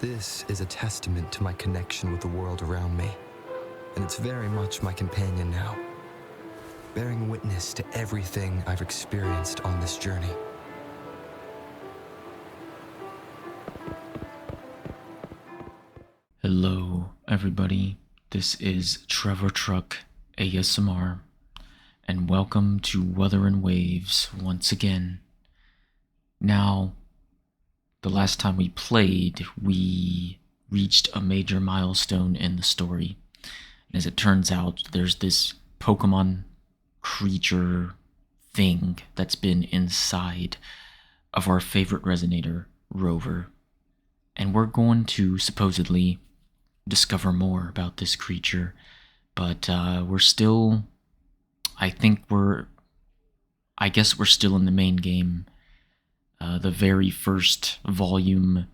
This is a testament to my connection with the world around me, and it's very much my companion now, bearing witness to everything I've experienced on this journey. Hello, everybody. This is Trevor Truck ASMR, and welcome to Wuthering Waves once again. Now, the last time we played, we reached a major milestone in the story. And as it turns out, there's this Pokemon creature thing that's been inside of our favorite resonator, Rover. And we're going to supposedly discover more about this creature, but we're still, I guess we're still in the main game, the very first volume,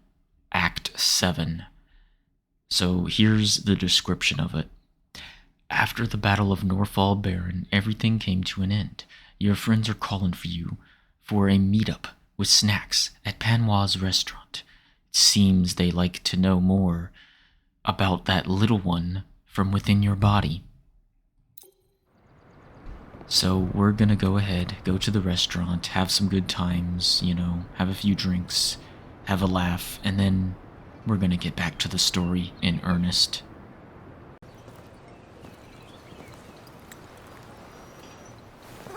Act 7. So here's the description of it. After the Battle of Norfall Baron, everything came to an end. Your friends are calling for you for a meetup with snacks at Panois' restaurant. It seems they like to know more about that little one from within your body. So we're gonna go ahead, go to the restaurant, have some good times, have a few drinks, have a laugh, and then we're gonna get back to the story in earnest.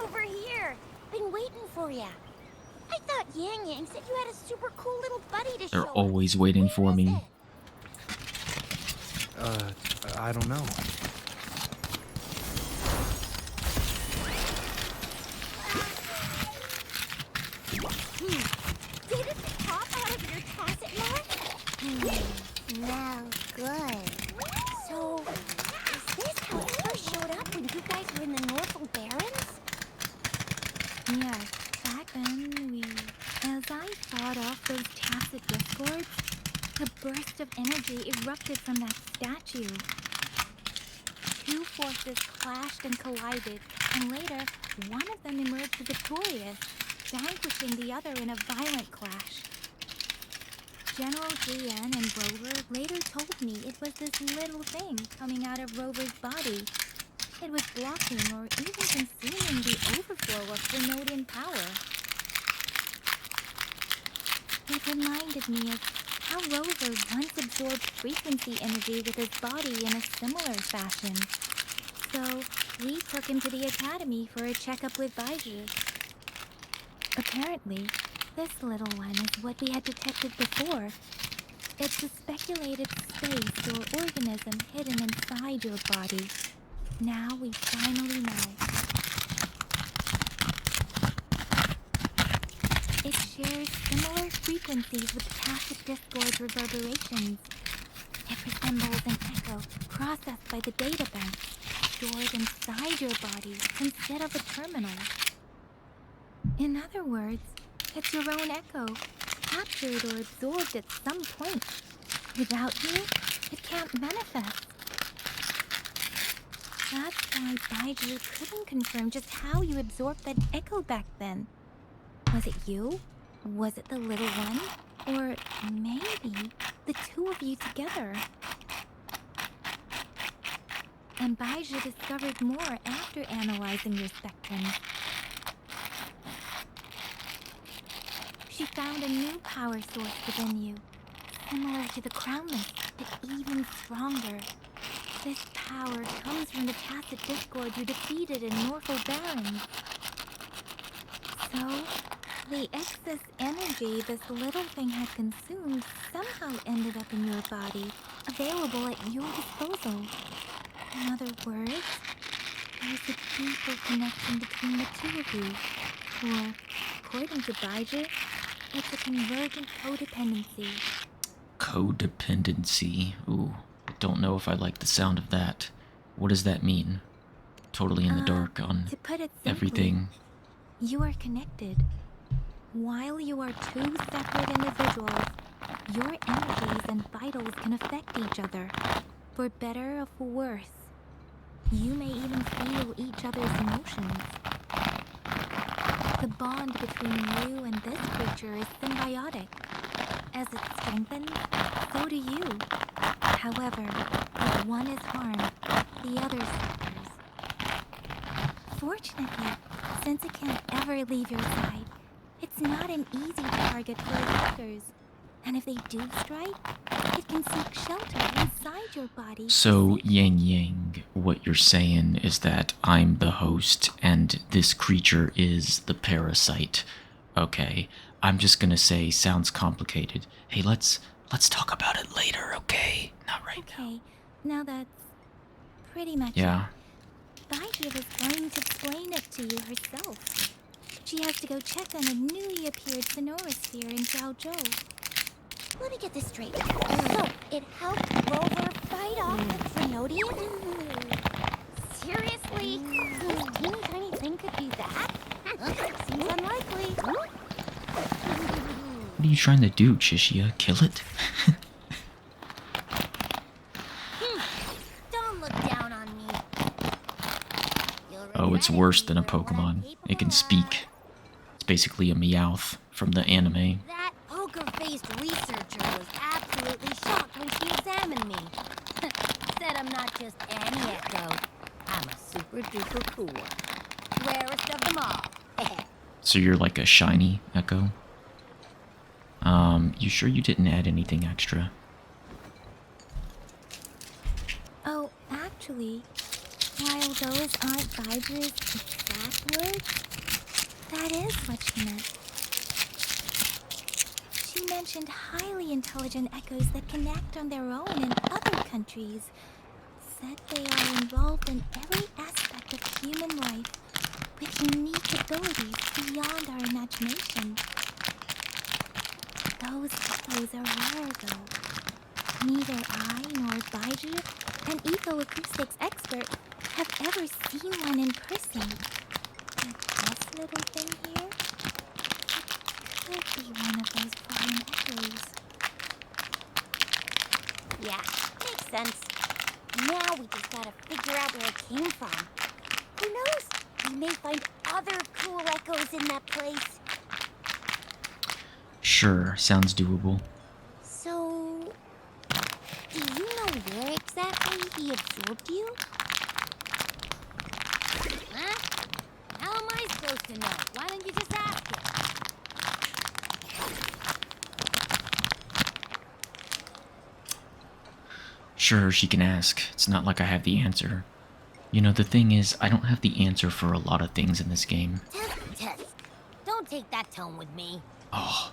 Over here! Been waiting for ya. I thought Yang Yang said you had a super cool little buddy to show They're us. always waiting for Where is me. it? I don't know. Did it pop out of your tacit mark? Smells good. So, is this how it first showed up when you guys were in the Norfall Barrens? Yes, back then as I fought off those tacit discords, a burst of energy erupted from that statue. Two forces clashed and collided, and later, one of them emerged victorious, vanquishing the other in a violent clash. General Jian and Rover later told me it was this little thing coming out of Rover's body. It was blocking or even consuming the overflow of Grenodian power. It reminded me of how Rover once absorbed frequency energy with his body in a similar fashion. So, we took him to the academy for a checkup with Baiju. Apparently, this little one is what we had detected before. It's a speculated space or organism hidden inside your body. Now we finally know. It shares similar frequencies with tacit discord reverberations. It resembles an echo processed by the data bank, stored inside your body instead of a terminal. In other words, it's your own echo, captured or absorbed at some point. Without you, it can't manifest. That's why Baiju couldn't confirm just how you absorbed that echo back then. Was it you? Was it the little one? Or maybe the two of you together? And Baiju discovered more after analyzing your spectrums. She found a new power source within you, similar to the Crownless, but even stronger. This power comes from the tacit discord you defeated in Norfall Barrens. So, the excess energy this little thing had consumed somehow ended up in your body, available at your disposal. In other words, there's a deeper connection between the two of you. Or, according to Baiju, it's a convergent codependency. Codependency. Ooh, don't know if I like the sound of that. What does that mean? Totally in the dark on To put it simply, everything. You are connected. While you are two separate individuals, your energies and vitals can affect each other, for better or for worse. You may even feel each other's emotions. The bond between you and this creature is symbiotic. As it strengthens, so so do you. However, if one is harmed, the other suffers. Fortunately, since it can't ever leave your side, it's not an easy target for attackers. And if they do strike, it can seek shelter inside your body. So, Yang Yang, what you're saying is that I'm the host and this creature is the parasite. Okay, I'm just gonna say sounds complicated. Hey, let's talk about it later, okay? Not right now. Okay, now that's pretty much Yeah. it. Baiju was going to explain it to you herself. She has to go check on a newly appeared sonorosphere in Zhaozhou. Let me get this straight. So, it helped Rover fight off the Trinodians? Seriously? This teeny tiny thing could do that? Seems unlikely. What are you trying to do, Chishia? Kill it? Don't look down on me. Oh, it's worse than a Pokemon. It can speak. It's basically a Meowth from the anime. That poker-faced researcher was absolutely shocked when she examined me. Said I'm not just any Echo. I'm a super-duper cool one. Rarest of them all. So you're like a shiny Echo? You sure you didn't add anything extra? Oh, actually, while those aren't Baiju's exact words, that is what she meant. She mentioned highly intelligent echoes that connect on their own in other countries. Said they are involved in every aspect of human life with unique abilities beyond our imagination. Those echoes are rare, though. Neither I nor Baiju, an eco-acoustics expert, have ever seen one in person. But this little thing here, it could be one of those foreign echoes. Yeah, makes sense. Now we just gotta figure out where it came from. Who knows? We may find other cool echoes in that place. Sure, sounds doable. So, do you know where exactly he absorbed you? Huh? How am I supposed to know? Why don't you just ask him? Sure, she can ask. It's not like I have the answer. You know, the thing is, I don't have the answer for a lot of things in this game. Test. Don't take that tone with me. Oh,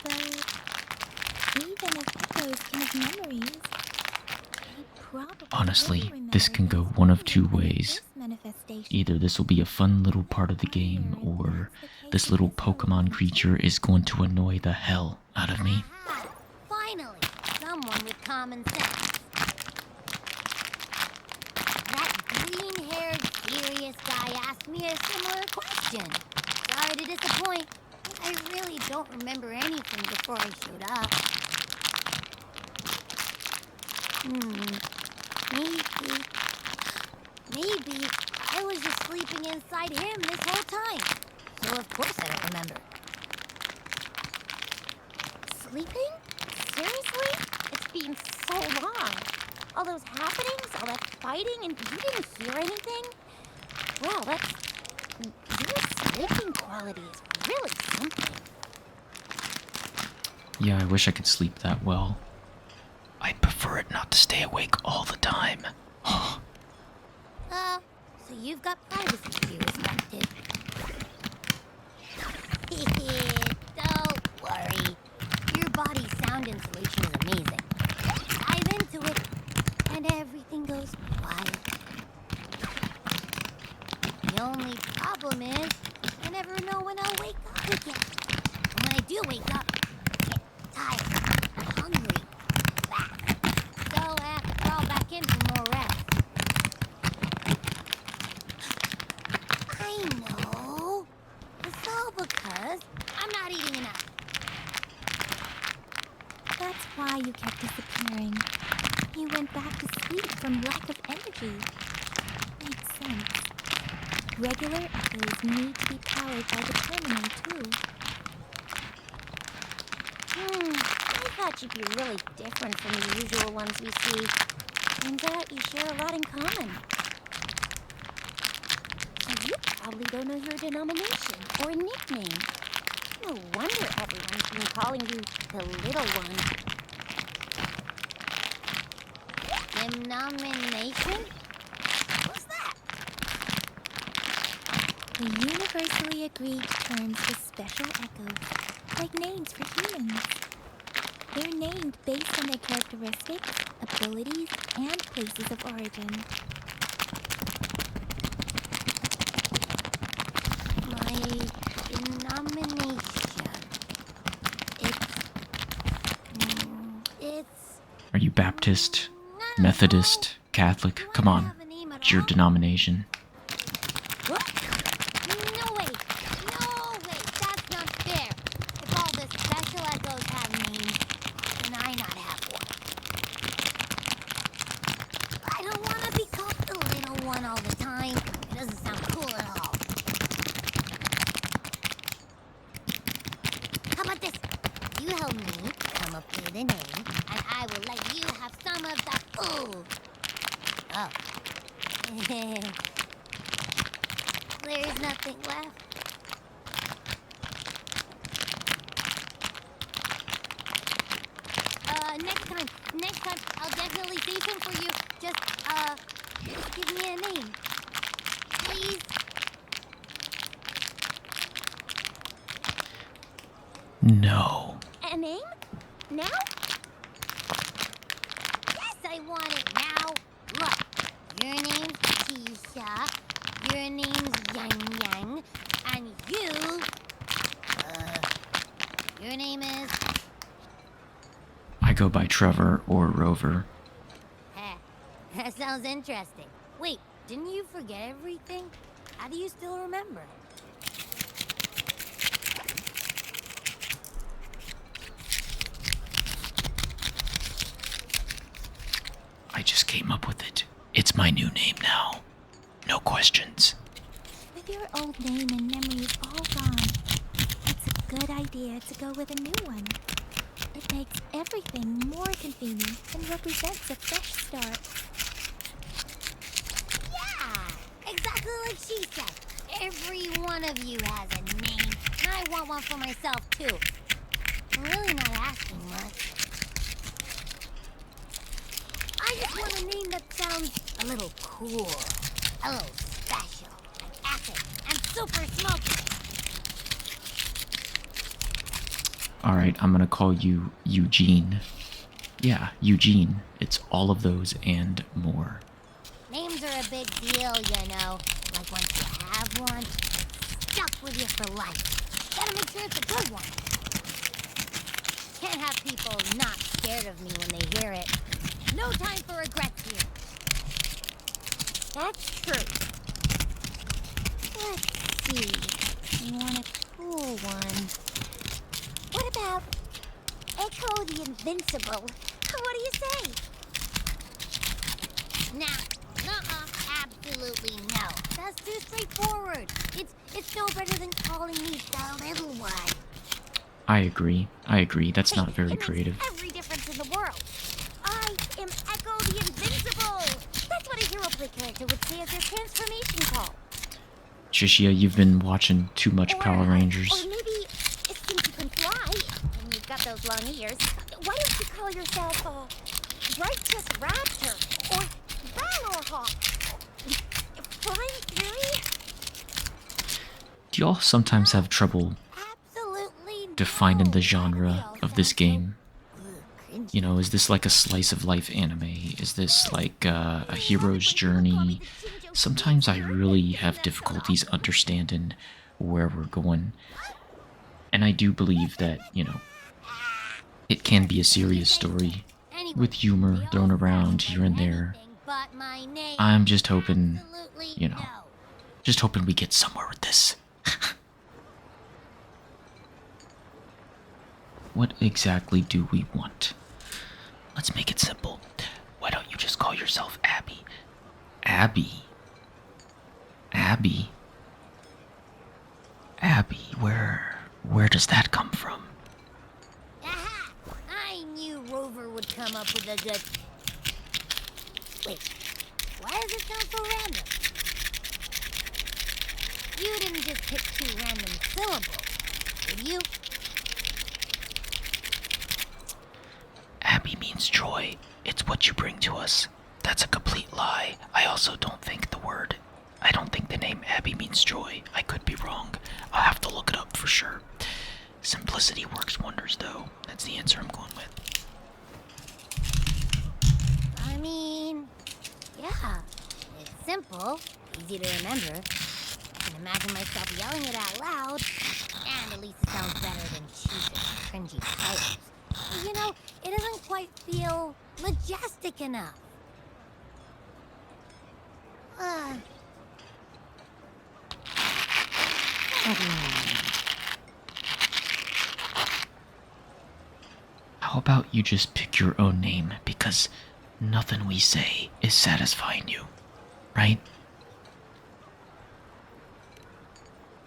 But even if echoes can have memories, they probably honestly, will this can go remember one of this two moment of ways. this manifestation. Either this will be a fun little part of the game, or this little Pokemon creature is going to annoy the hell out of me. Aha! Finally, someone with common sense. That green-haired, serious guy asked me a similar question. Sorry to disappoint, but I really don't remember anything before I showed up. Maybe I was just sleeping inside him this whole time. So of course I don't remember. Sleeping? Seriously? It's been so long. All those happenings, all that fighting, and you didn't hear anything? Well, your sleeping quality is really something. Yeah, I wish I could sleep that well. I'd prefer it not to stay awake all the time. So you've got privacy to be respected. Don't worry. Your body's sound insulation is amazing. Dive into it, and everything goes quiet. The only problem is, I never know when I'll wake up again. And when I do wake up, I get tired, hungry, back. So I have to crawl back in for more rest. I know. It's all because I'm not eating enough. That's why you kept disappearing. You went back to sleep from lack of energy. Makes sense. Regular echoes need to be powered by the terminal, too. I thought you'd be really different from the usual ones we see. Turns out you share a lot in common. And you probably don't know your denomination or nickname. No wonder everyone's been calling you the Little One. Denomination? What's that? The universally agreed terms for special echoes, like names for humans. They're named based on their characteristics, abilities, and places of origin. My denomination. It's... Are you Baptist, Methodist, Catholic? Come on. What's your denomination? What? No way! No way! That's not fair! If all the special echoes have names, then I not have one. I don't want to be called the Little One all the time. It doesn't sound cool at all. How about this? You help me come up with a name, and I will let you have some of the ooh. Oh. There's nothing left. Next time, I'll definitely say some for you. Just give me a name. Please? No. A name? Now? Yes, I want it now. Look, your name's Tisha, your name's Yang Yang, and your name is... I go by Trevor or Rover. Heh, that sounds interesting. Wait, didn't you forget everything? How do you still remember? I just came up with it. It's my new name now. No questions. With your old name and memories all gone, it's a good idea to go with a new one. It makes everything more convenient and represents a fresh start. Yeah, exactly like she said. Every one of you has a name, and I want one for myself, too. I'm really not asking much. I just want a name that sounds a little cool, a little special, like acid and super smoky. Alright, I'm gonna call you Eugene. Yeah, Eugene. It's all of those and more. Names are a big deal, you know. Like once you have one, it's stuck with you for life. Gotta make sure it's a good one. Can't have people not scared of me when they hear it. No time for regrets here. That's true. Let's see. You want a cool one. What about Echo the Invincible? What do you say? Absolutely no. That's too straightforward. It's no better than calling me the Little One. I agree. That's not very It makes creative. every difference in the world. I am Echo the Invincible. That's what a hero play character would say as their transformation call. Shishia, you've been watching too much Power Rangers. Or maybe, since you can fly, and you've got those long ears, why don't you call yourself, Righteous Raptor, or Valor Hawk? Flying, really? Do y'all sometimes have trouble Absolutely defining the no. genre of this game? You know, is this like a slice of life anime? Is this like a hero's journey? Sometimes I really have difficulties understanding where we're going. And I do believe that, you know, it can be a serious story with humor thrown around here and there. I'm just hoping, you know, just hoping we get somewhere with this. What exactly do we want? Let's make it simple. Why don't you just call yourself Abby? Abby? Abby? Abby, where does that come from? Aha! I come up with a good... Wait, why does it sound so random? You didn't just pick 2 random syllables, did you? Abby means joy. It's what you bring to us. That's a complete lie. I also don't think the name Abby means joy. I could be wrong. I'll have to look it up for sure. Simplicity works wonders, though. That's the answer I'm going with. I mean, yeah, it's simple, easy to remember. I can imagine myself yelling it out loud, and at least it sounds better than cheesy, cringy titles. But, you know, it doesn't quite feel majestic enough. How about you just pick your own name, because nothing we say is satisfying you, right?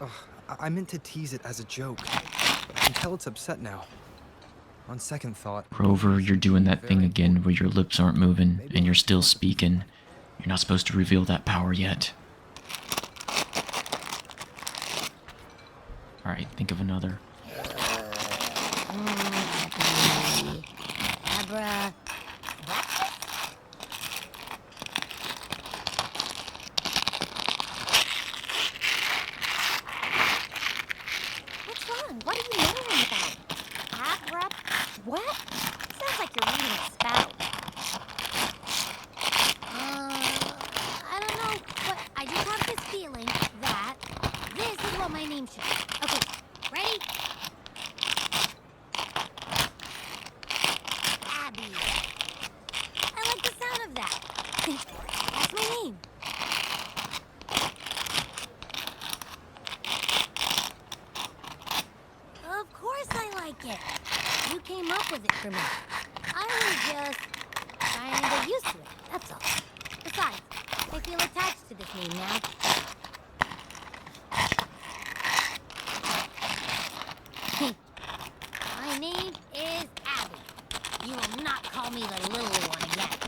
Ugh, I meant to tease it as a joke, but I can tell it's upset now. On second thought... Rover, you're doing that thing again where your lips aren't moving and you're still speaking. You're not supposed to reveal that power yet. Alright, think of another. Abra... What's wrong? What are you muttering about? Abra... What? Sounds like you're reading a spout. I don't know, but I just have this feeling that this is what my name should be. Okay, ready? Abby. I like the sound of that. That's my name. Of course I like it. You came up with it for me. I was just trying to get used to it, that's all. Besides, I feel attached to this name now. My name is Abby. You will not call me the little one again.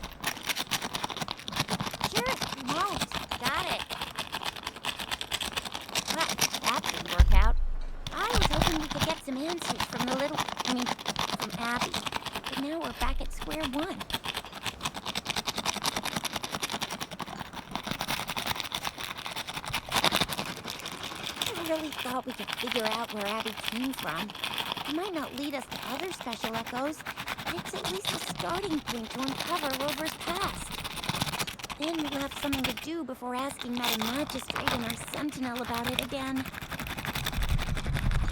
Sure, you won't. Got it. Well, that didn't work out. I was hoping we could get some answers from from Abby. But now we're back at square one. I really thought we could figure out where Abby came from. It might not lead us to other special echoes, but it's at least a starting point to uncover Rover's past. Then we'll have something to do before asking Madam Magistrate and our Sentinel about it again.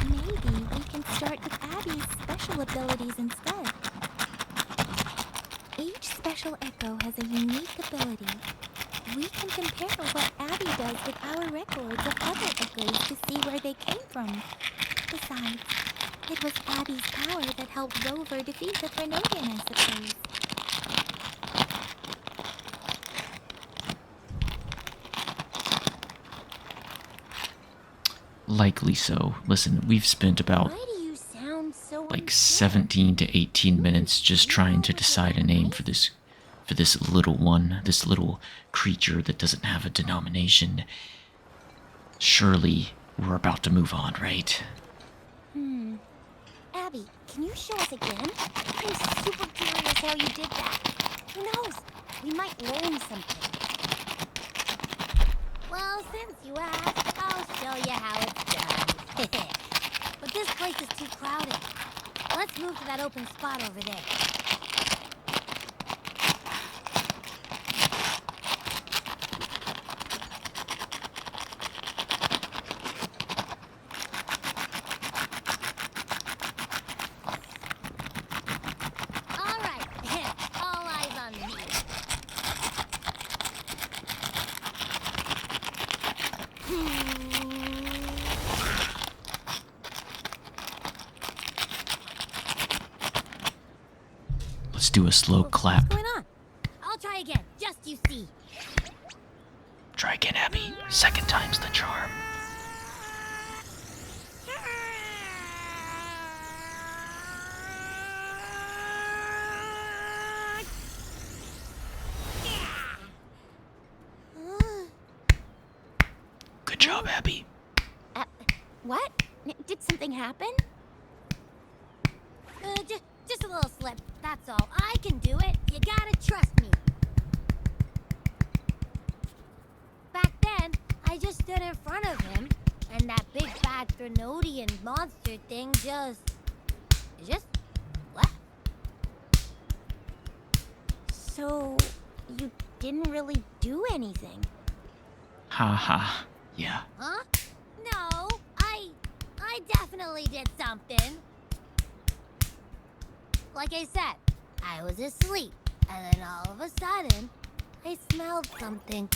Maybe we can start with Abby's special abilities instead. Each special echo has a unique ability. We can compare what Abby does with our records of other echoes to see where they came from. Besides, it was Abby's power that helped Rover defeat the Trinodian, I suppose. Likely so. Listen, we've spent about Why do you sound so like unsure? 17 to 18 minutes just trying to decide a name for this little one, this little creature that doesn't have a denomination. Surely we're about to move on, right? Abby, can you show us again? I'm super curious how you did that. Who knows? We might learn something. Well, since you asked, I'll show you how it's done. But this place is too crowded. Let's move to that open spot over there. All right, all eyes on me. Let's do a slow clap. What's going on? I'll try again, just you see. Try again, Abby. Second time's the charm. job, Abby. What? Did something happen? Just a little slip, that's all. I can do it. You gotta trust me. Back then, I just stood in front of him, and that big bad Threnodian monster thing just left. So, you didn't really do anything. Ha ha. Yeah. Huh? No, I definitely did something. Like I said, I was asleep, and then all of a sudden, I smelled something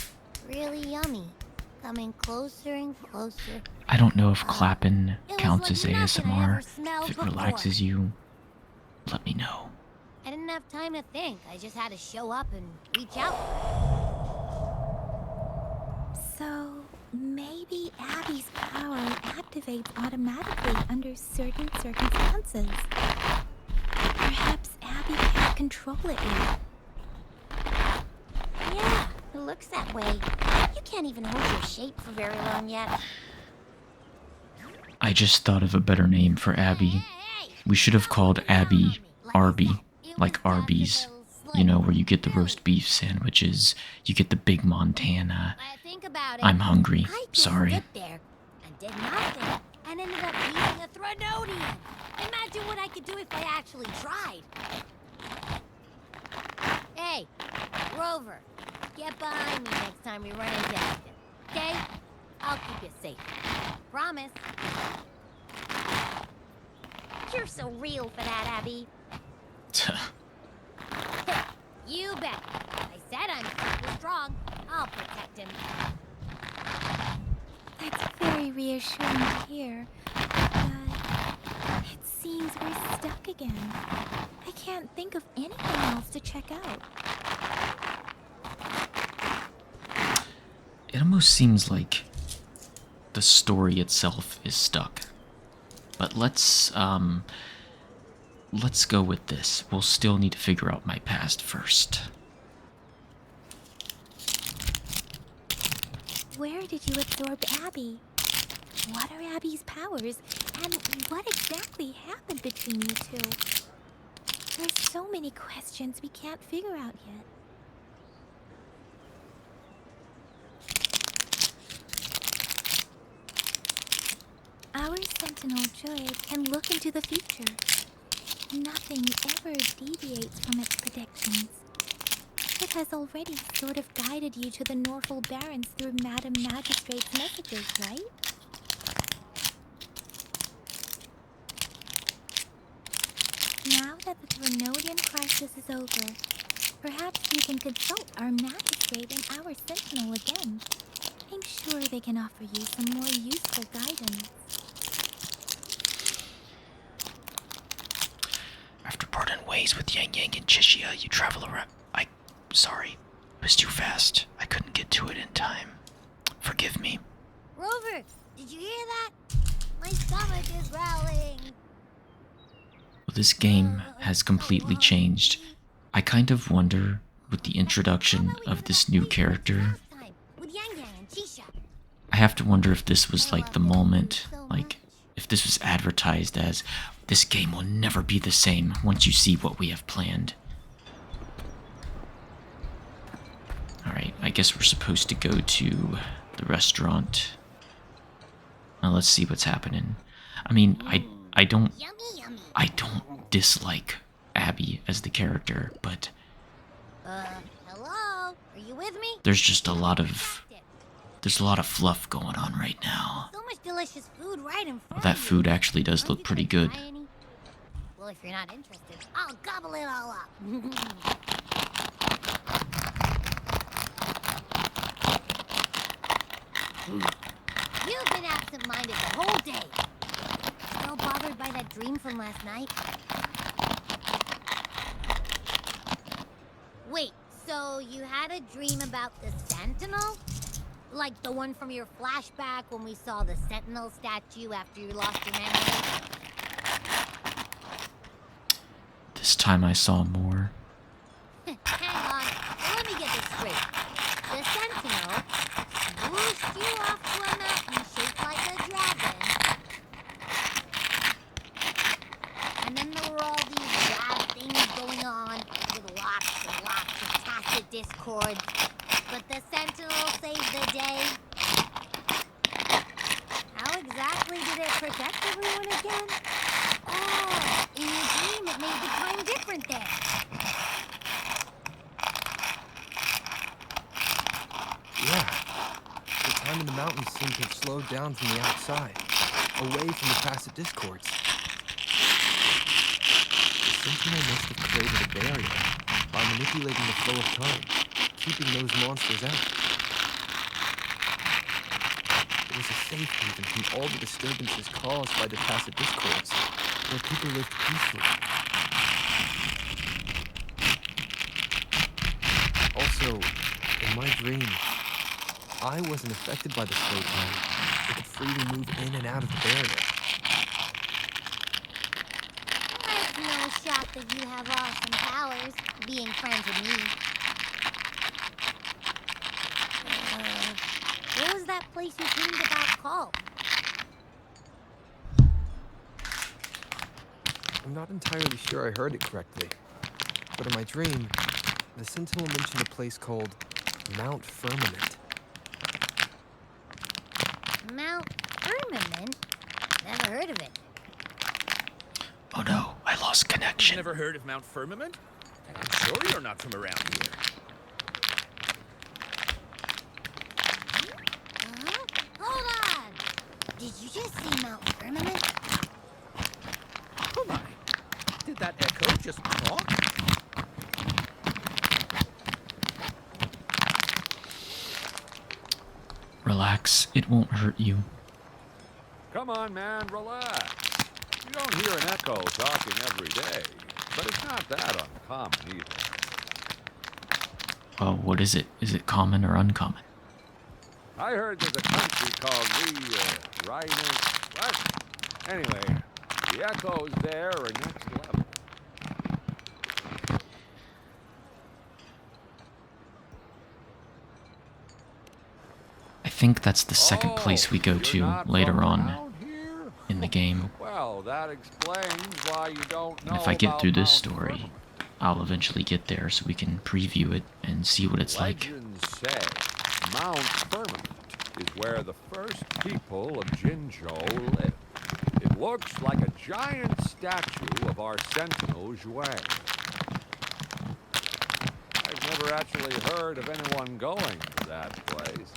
really yummy, coming closer and closer. I don't know if clapping It was counts like as nothing I ASMR. ever smelled If it before. relaxes you, let me know. I didn't have time to think. I just had to show up and reach out. So, maybe Abby's power activates automatically under certain circumstances. Perhaps Abby can't control it yet. Yeah, it looks that way. You can't even hold your shape for very long yet. I just thought of a better name for Abby. We should have called Abby Arby, like Arby's. You know, where you get the roast beef sandwiches, you get the big Montana. Think about it. I'm hungry. I just Sorry. stood there and did nothing, and ended up being a Threnodian. Imagine what I could do if I actually tried. Hey, Rover, get behind me next time we run into anything, okay? I'll keep you safe. Promise. You're so real for that, Abby. You bet. I said I'm super strong. I'll protect him. That's very reassuring to hear. But it seems we're stuck again. I can't think of anything else to check out. It almost seems like the story itself is stuck. But let's go with this. We'll still need to figure out my past first. Where did you absorb Abby? What are Abby's powers? And what exactly happened between you two? There's so many questions we can't figure out yet. Our Sentinel droid can look into the future. Nothing ever deviates from its predictions. It has already sort of guided you to the Norfolk Barrens through Madam Magistrate's messages, right? Now that the Threnodian crisis is over, perhaps we can consult our Magistrate and our Sentinel again. I'm sure they can offer you some more useful guidance. After parting ways with Yang Yang and Chishia, you travel around. Sorry. It was too fast. I couldn't get to it in time. Forgive me. Rover, did you hear that? My stomach is growling. Well, this game has completely changed. I kind of wonder, with the introduction of this new character, With Yang Yang and Chisha. I have to wonder if this was like the moment, like, if this was advertised as, this game will never be the same once you see what we have planned. Alright, I guess we're supposed to go to the restaurant. Now let's see what's happening. I mean, I don't dislike Abby as the character, but Hello? Are you with me? there's just a lot of fluff going on right now. So much delicious food right in front Well, that of you. food actually does Aren't look you pretty gonna good. try any? Well, if you're not interested, I'll gobble it all up. You've been absent-minded the whole day. Still bothered by that dream from last night? Wait, so you had a dream about the Sentinel? Like the one from your flashback when we saw the Sentinel statue after you lost your memory? This time I saw more. Hang on, let me get this straight. The Sentinel swooshed you off to a discord. But the Sentinel saved the day. How exactly did it protect everyone again? Oh, in your dream it made the time different there. Yeah. The time in the mountains seemed to have slowed down from the outside, away from the tacit discords. The Sentinel must have created a barrier by manipulating the flow of time, keeping those monsters out. It was a safe haven from all the disturbances caused by the tacit discords, where people lived peacefully. Also, in my dream, I wasn't affected by the slow time. I could freely move in and out of the barrier. It's no shock that you have awesome powers, being friends with me. What was that place you dreamed about called? I'm not entirely sure I heard it correctly, but in my dream, the Sentinel mentioned a place called Mount Firmament. Mount Firmament? Never heard of it. Oh no, I lost connection. Never heard of Mount Firmament? I'm sure you're not from around here. Hold on! Did you just say Mount Firmament? Oh my! Did that echo just talk? Relax, it won't hurt you. Come on, man, relax. You don't hear an echo talking every day, but it's not that uncommon either. Oh, what is it? Is it common or uncommon? I heard there's a country called what? Anyway, the echoes there are next level. I think that's the second place we go you're to not later from on around here? in the game. Well, that explains why you don't know And if I get about through this Mount story, Firmament. I'll eventually get there so we can preview it and see what it's like. Legends say Mount Firmament is where the first people of Jinzhou lived. It looks like a giant statue of our Sentinel Zhuang. I've never actually heard of anyone going to that place.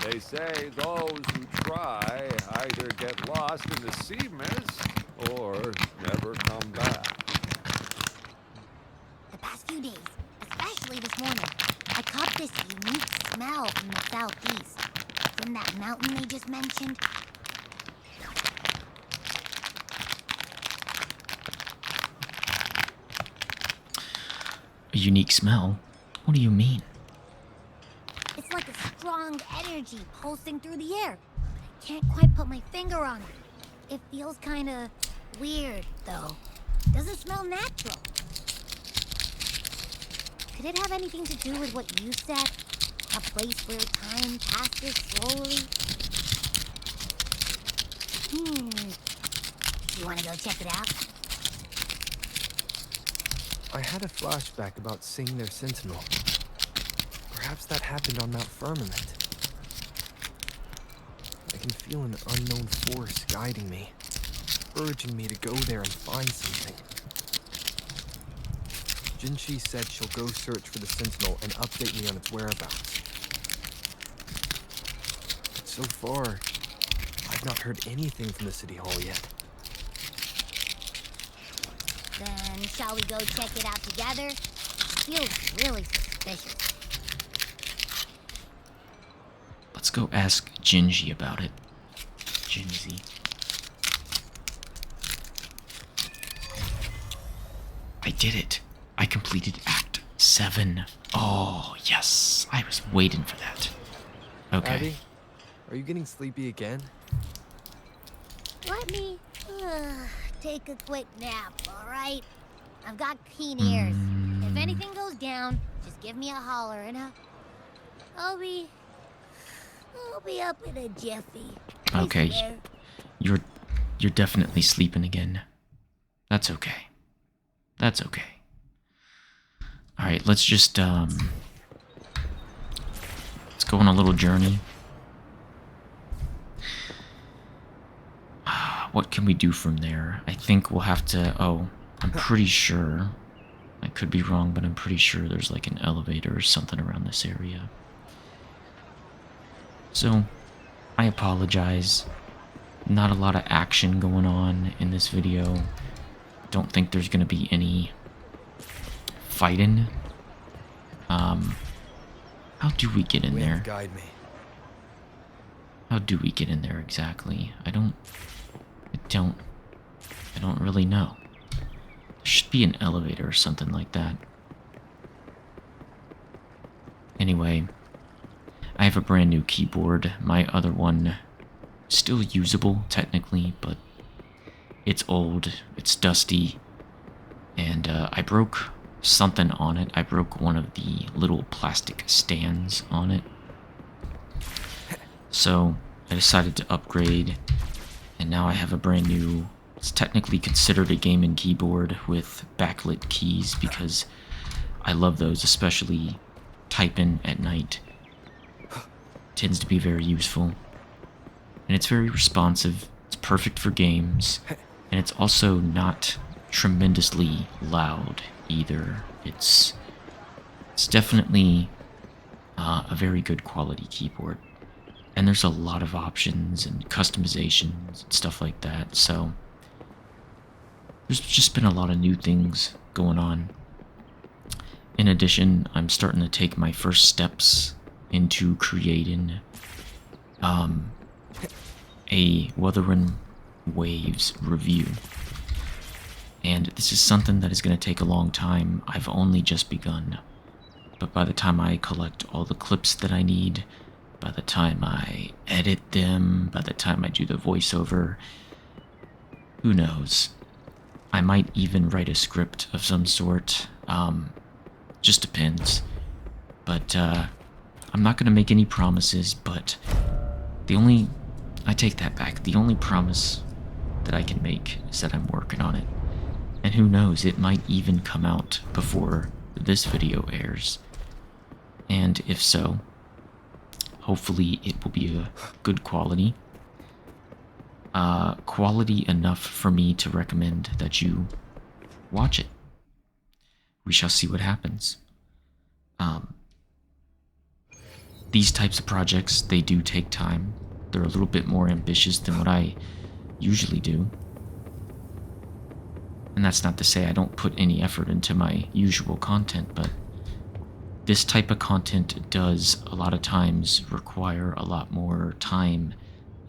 They say those who try either get lost in the sea mist or never come back. The past few days, especially this morning, I caught this unique smell from the southeast. From that mountain they just mentioned. A unique smell? What do you mean? It's like a strong energy pulsing through the air. I can't quite put my finger on it. It feels kinda weird, though. Doesn't smell natural. Could it have anything to do with what you said? A place where time passes slowly? You wanna go check it out? I had a flashback about seeing their Sentinel. Perhaps that happened on Mount Firmament. I can feel an unknown force guiding me, urging me to go there and find something. Jinshi said she'll go search for the Sentinel and update me on its whereabouts. But so far, I've not heard anything from the City Hall yet. Then shall we go check it out together? It feels really suspicious. Let's go ask Jinji about it. Jinji. I did it. I completed Act 7. Oh, yes. I was waiting for that. Okay. Abby, are you getting sleepy again? Let me take a quick nap, alright? I've got keen ears. If anything goes down, just give me a holler and I'll be up in a jiffy. I Okay. swear. You're definitely sleeping again. That's okay. That's okay. Alright, let's just go on a little journey. What can we do from there? I think we'll have to... Oh, I'm pretty sure... I could be wrong, but I'm pretty sure there's like an elevator or something around this area. So, I apologize. Not a lot of action going on in this video. Don't think there's going to be any fighting. How do we get in there? Guide me. How do we get in there exactly? I don't really know. There should be an elevator or something like that. Anyway, I have a brand new keyboard. My other one, still usable technically, but it's old, it's dusty, and I broke something on it. I broke one of the little plastic stands on it. So I decided to upgrade, and now I have a brand new, it's technically considered a gaming keyboard with backlit keys because I love those, especially typing at night. Tends to be very useful. And it's very responsive, it's perfect for games, and it's also not tremendously loud either. It's definitely a very good quality keyboard. And there's a lot of options and customizations and stuff like that, so there's just been a lot of new things going on. In addition, I'm starting to take my first steps into creating a Wuthering Waves review. And this is something that is going to take a long time. I've only just begun. But by the time I collect all the clips that I need, by the time I edit them, by the time I do the voiceover, who knows? I might even write a script of some sort. Just depends. But I'm not going to make any promises, but I take that back. The only promise that I can make is that I'm working on it. And who knows, it might even come out before this video airs. And if so, hopefully it will be a good quality. Quality enough for me to recommend that you watch it. We shall see what happens. These types of projects, they do take time. They're a little bit more ambitious than what I usually do. And that's not to say I don't put any effort into my usual content, but this type of content does a lot of times require a lot more time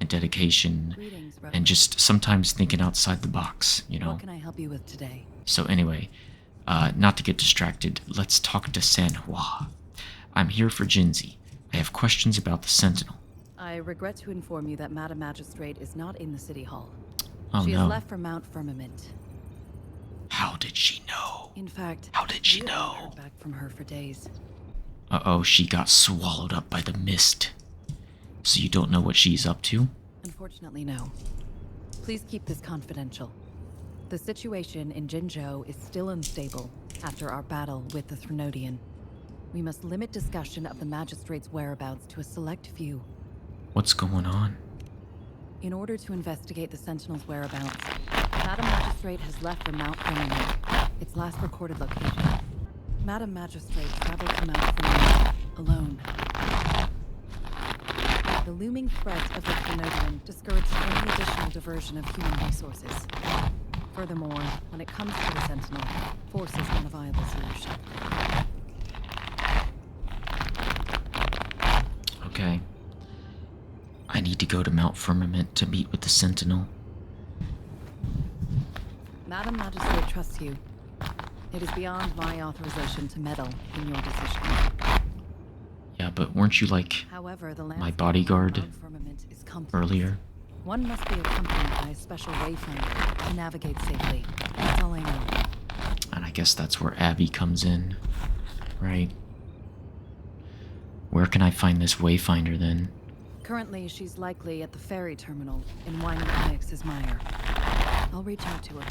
and dedication and just sometimes thinking outside the box, you know. What can I help you with today? So anyway, not to get distracted, let's talk to Sanhua. I'm here for Jinzi. I have questions about the Sentinel. I regret to inform you that Madam Magistrate is not in the City Hall. Oh She no. has left for Mount Firmament. How did she know? In fact, How did she we haven't know? heard back from her for days. Uh-oh, she got swallowed up by the mist. So you don't know what she's up to? Unfortunately, no. Please keep this confidential. The situation in Jinzhou is still unstable after our battle with the Threnodian. We must limit discussion of the Magistrate's whereabouts to a select few. What's going on? In order to investigate the Sentinel's whereabouts, Madam Magistrate has left for Mount Firmament, its last recorded location. Madam Magistrate traveled to Mount Firmament alone. The looming threat of the Threnodian discouraged any additional diversion of human resources. Furthermore, when it comes to the Sentinel, force is not a viable solution. Okay. I need to go to Mount Firmament to meet with the Sentinel. Madam Magistrate trusts you. It is beyond my authorization to meddle in your decision. Yeah, but weren't you like However, the my landscape bodyguard of Mount Firmament is complex. earlier? One must be accompanied by a special wayfinder to navigate safely. That's all I know. And I guess that's where Abby comes in, right? Where can I find this wayfinder then? Currently, she's likely at the ferry terminal in Weinberg's Mire. I'll reach out to her.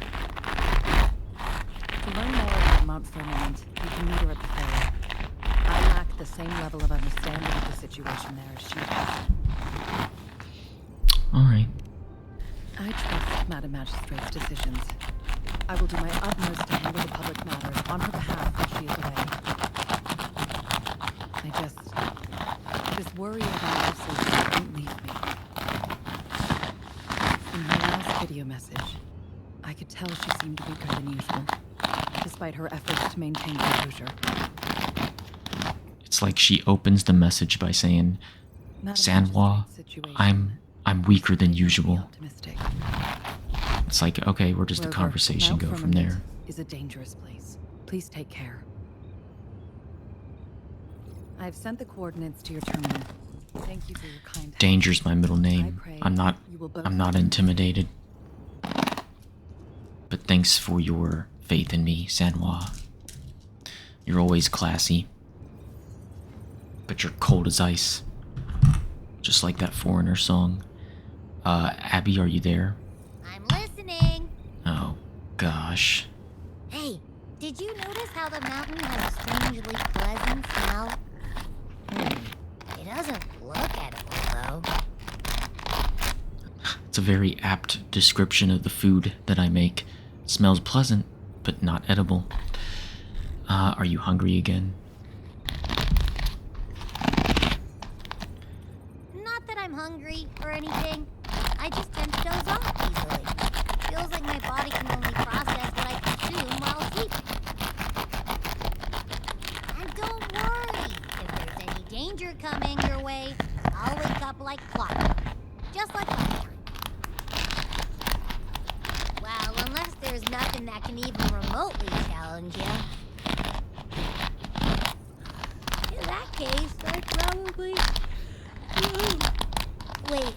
To learn more about Mount Firmament, you can meet her at the ferry. I lack the same level of understanding of the situation there as she does. Alright. I trust Madam Magistrate's decisions. I will do my utmost to handle the public matters on her behalf while she is away. This worry about her safety won't leave me. In her last video message, I could tell she seemed weaker than usual, despite her efforts to maintain composure. It's like she opens the message by saying, Sanhua, I'm weaker than usual. Optimistic. It's like, okay, where does the conversation go from there? Is a dangerous place. Please take care. I've sent the coordinates to your terminal. Thank you for your kind help. Danger's my middle name. I'm not intimidated. But thanks for your faith in me, Sanhua. You're always classy. But you're cold as ice. Just like that Foreigner song. Abby, are you there? I'm listening. Oh, gosh. Hey, did you notice how the mountain has a strangely pleasant smell? It doesn't look edible, though. It's a very apt description of the food that I make. It smells pleasant, but not edible. Are you hungry again? Not that I'm hungry or anything. I just tend to doze off easily. Feels like my body can only process what I consume while sleeping. And don't worry, if there's any danger coming your way, I'll wake up like clockwork. Just like last time. Well, unless there's nothing that can even remotely challenge you. In that case, I probably... Wait.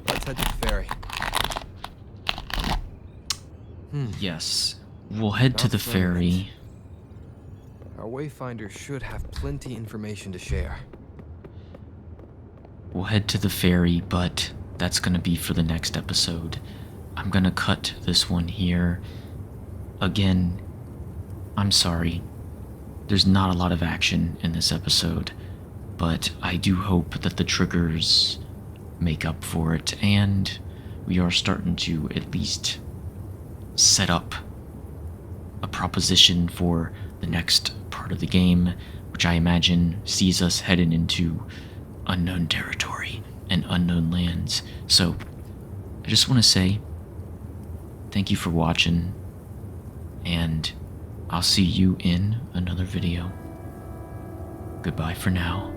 Let's head to the ferry. Yes. We'll head to Not the for a ferry. minute. Our wayfinder should have plenty information to share. We'll head to the ferry, but that's gonna be for the next episode. I'm gonna cut this one here. Again, I'm sorry. There's not a lot of action in this episode, but I do hope that the triggers make up for it, and we are starting to at least set up a proposition for the next part of the game, which I imagine sees us heading into unknown territory and unknown lands. So, I just want to say thank you for watching, and I'll see you in another video. Goodbye for now.